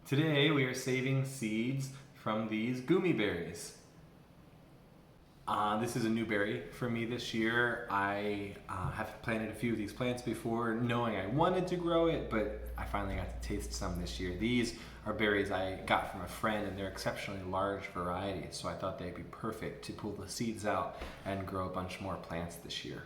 Today we are saving seeds from these Goumi berries. This is a new berry for me this year. I have planted a few of these plants before knowing I wanted to grow it, but I finally got to taste some this year. These are berries I got from a friend and they're exceptionally large varieties, so I thought they'd be perfect to pull the seeds out and grow a bunch more plants this year.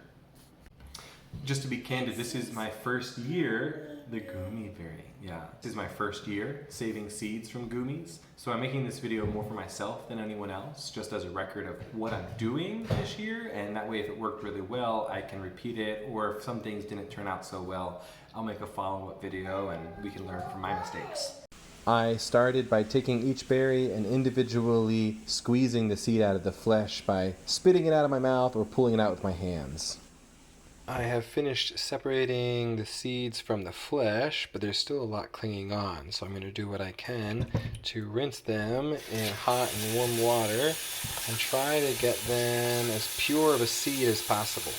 Just to be candid, this is my first year, the Goumi berry. Yeah, this is my first year saving seeds from Goumis. So I'm making this video more for myself than anyone else, just as a record of what I'm doing this year. And that way, if it worked really well, I can repeat it. Or if some things didn't turn out so well, I'll make a follow-up video and we can learn from my mistakes. I started by taking each berry and individually squeezing the seed out of the flesh by spitting it out of my mouth or pulling it out with my hands. I have finished separating the seeds from the flesh, but there's still a lot clinging on, so I'm going to do what I can to rinse them in hot and warm water and try to get them as pure of a seed as possible.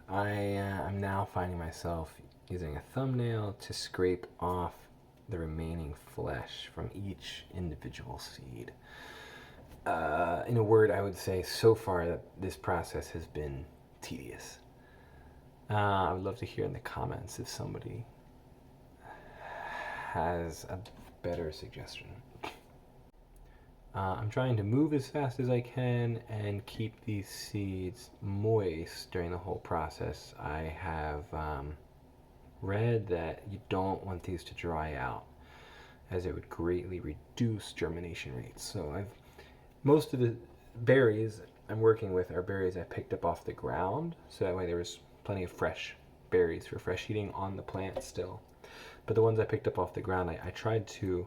I am now finding myself using a thumbnail to scrape off the remaining flesh from each individual seed. In a word, I would say so far that this process has been tedious. I would love to hear in the comments if somebody has a better suggestion. I'm trying to move as fast as I can and keep these seeds moist during the whole process. I have read that you don't want these to dry out, as it would greatly reduce germination rates. So most of the berries I'm working with are berries I picked up off the ground, so that way there was plenty of fresh berries for fresh eating on the plant still. But the ones I picked up off the ground, I tried to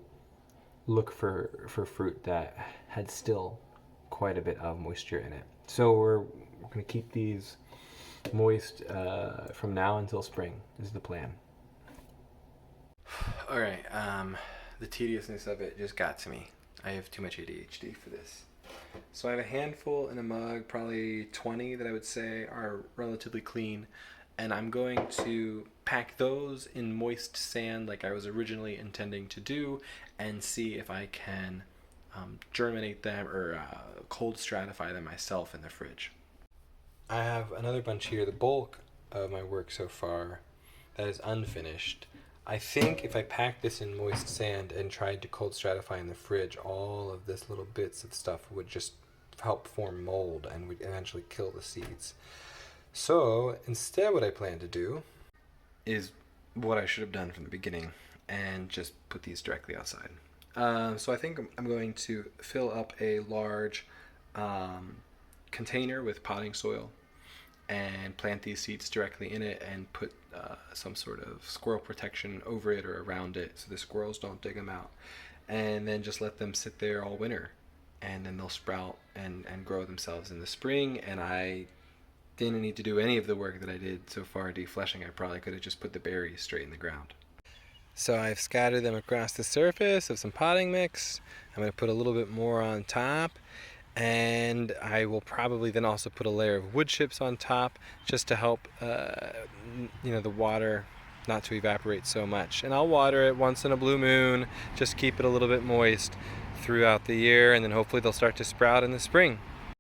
look for fruit that had still quite a bit of moisture in it. So we're going to keep these moist from now until spring is the plan. Alright, the tediousness of it just got to me. I have too much ADHD for this. So I have a handful in a mug, probably 20 that I would say are relatively clean, and I'm going to pack those in moist sand like I was originally intending to do and see if I can germinate them or cold stratify them myself in the fridge. I have another bunch here, the bulk of my work so far that is unfinished. I think if I packed this in moist sand and tried to cold stratify in the fridge, all of this little bits of stuff would just help form mold and would eventually kill the seeds. So instead what I plan to do is what I should have done from the beginning and just put these directly outside. So I think I'm going to fill up a large container with potting soil and plant these seeds directly in it and put some sort of squirrel protection over it or around it so the squirrels don't dig them out. And then just let them sit there all winter. And then they'll sprout and grow themselves in the spring. And I didn't need to do any of the work that I did so far defleshing. I probably could have just put the berries straight in the ground. So I've scattered them across the surface of some potting mix. I'm going to put a little bit more on top. And I will probably then also put a layer of wood chips on top just to help the water not to evaporate so much. And I'll water it once in a blue moon, just keep it a little bit moist throughout the year, and then hopefully they'll start to sprout in the spring.